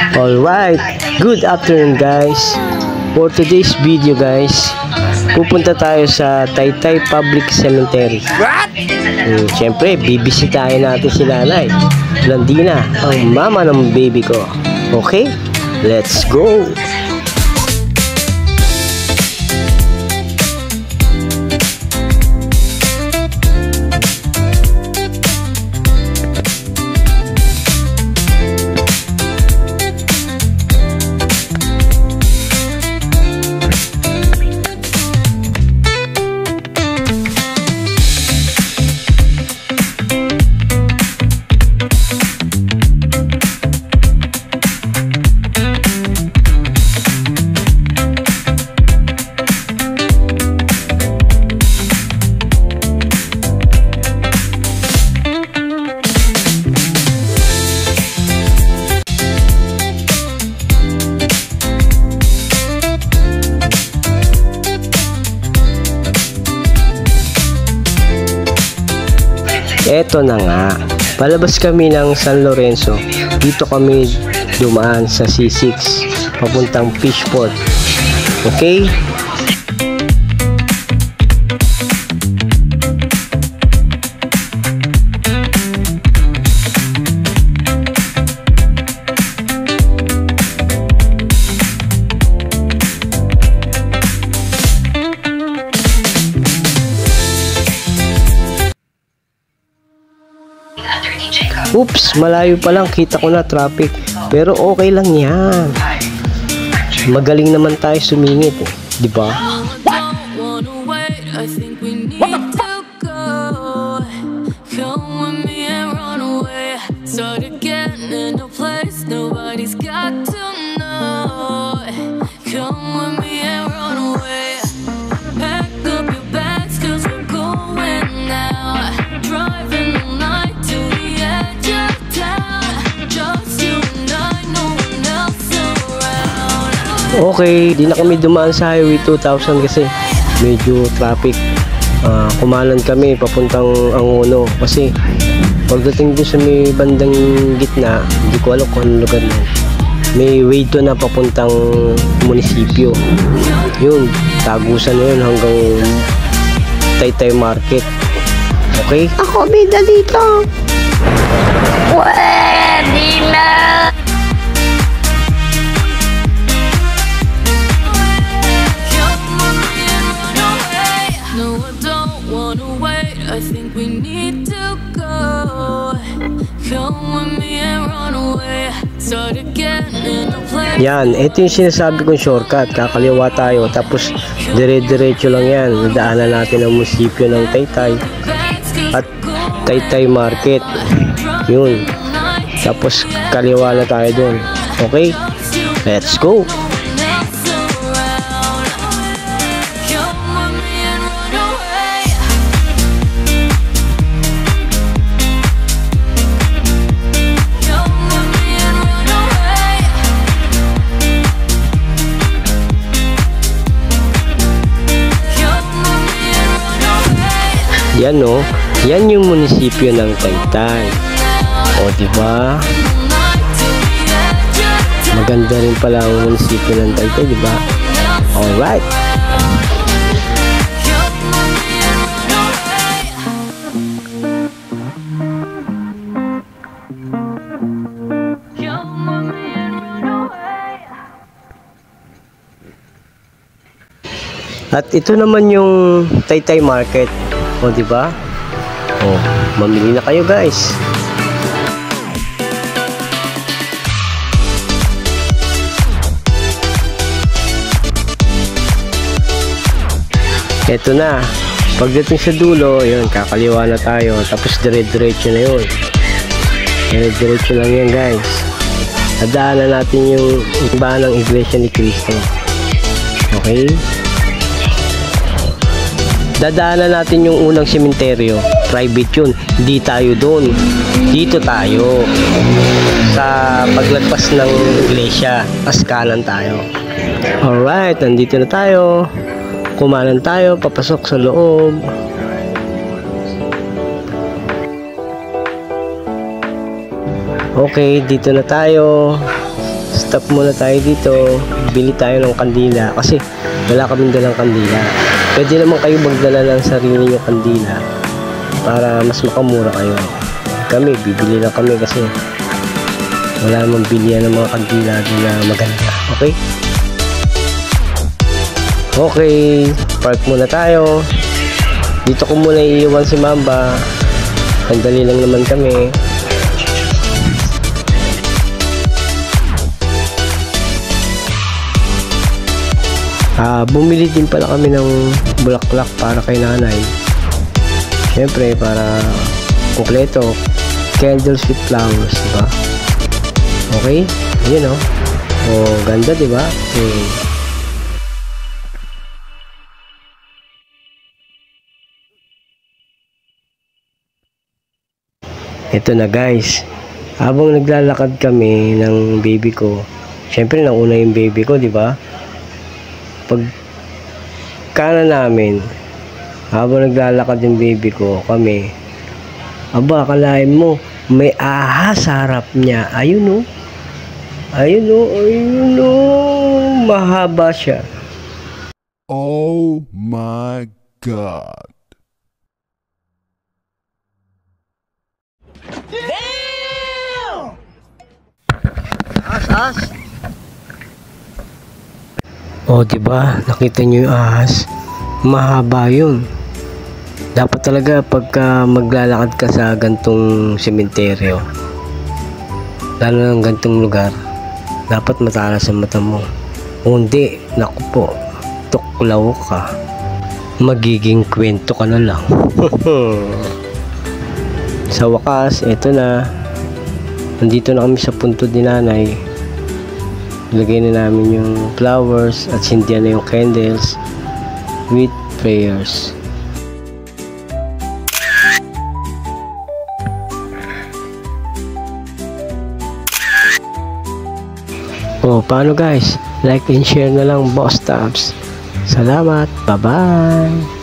Alright, good afternoon guys. For today's video guys, pupunta tayo sa Taytay Public Cemetery. Siyempre, bibisitahin natin si Nanay Blandina, ang mama ng baby ko. Okay, let's go! Eto na nga, palabas kami ng San Lorenzo. Dito kami dumaan sa C6 papuntang Fishport. Okay? Oops, malayo pa lang, kita ko na traffic. Pero okay lang yan. Magaling naman tayo sumingit, di ba? Okay, di na kami dumaan sa Highway 2000 kasi medyo traffic. Kumalan kami papuntang Angono kasi pagdating doon sa may bandang gitna, hindi ko alam kung anong lugar na. May way to na papuntang munisipyo. Yun, tagusan na yun hanggang Taytay Market. Okay? Ako bida dito. Pwede na. I think we need to go. Come with me and run away. Start again in a place. Yan, ito yung sinasabi kong shortcut. Kakaliwa tayo, tapos dire-diretso lang yan. Nadaanan natin ang munisipyo ng Taytay at Taytay Market. Yun. Tapos kaliwa na tayo dun. Okay? Let's go! Yan no, yan yung munisipyo ng Taytay. O diba? Maganda rin pala ang munisipyo ng Taytay, diba? Alright. At ito naman yung Taytay Market. O diba? O, mamili na kayo guys. Eto na. Pagdating sa dulo, yun, kakaliwa na tayo. Tapos dire-diretso na yun. Dire-diretso lang yan guys. Nadaanan natin yung ibahan ng Iglesia ni Cristo. Okay? Dadaanan natin yung unang sementeryo. Private yun. Hindi tayo doon. Dito tayo. Sa paglagpas ng iglesia. Kaskanan tayo. Alright, nandito na tayo. Kumanan tayo. Papasok sa loob. Okay, dito na tayo. stop muna tayo dito. Bili tayo ng kandila kasi wala kaming dalang kandila. Pwede naman kayo magdala ng sarili nyo kandila para mas makamura kayo. Kami, bibili lang kami kasi wala namang bilihan ng mga kandila doon na maganda. Okay? Okay, park muna tayo. Dito ko muna iiwan si Mamba. Sandali lang naman kami. Bumili din pala kami ng bulaklak para kay nanay. Siyempre, para kumpleto. Candles with flowers, diba? Okay? Yun, oh. Oh, ganda, diba? Okay. Ito na guys, habang naglalakad kami ng baby ko, syempre nauna yung baby ko, di ba? Pag kanan namin, habang naglalakad yung baby ko, kami, aba, akalain mo, may ahas sa harap niya. Ayun o. Ayun o, ayun o. Mahaba siya. Oh my God. Ahas. Oh, di ba? Nakita niyo yung ahas? Mahaba 'yun. Dapat talaga pagka maglalakad ka sa gantong sementeryo, lalo ng gantong lugar, dapat matalas ang mata mo. O hindi, naku po, tuklaw ka. Magiging kwento ka na lang. Sa wakas, eto na. Nandito na kami sa puntod ni nanay. Ilagay na namin yung flowers at sindihan na yung candles with prayers. Oh, paano guys? Like and share na lang, Boss Tabs. Salamat. Bye-bye.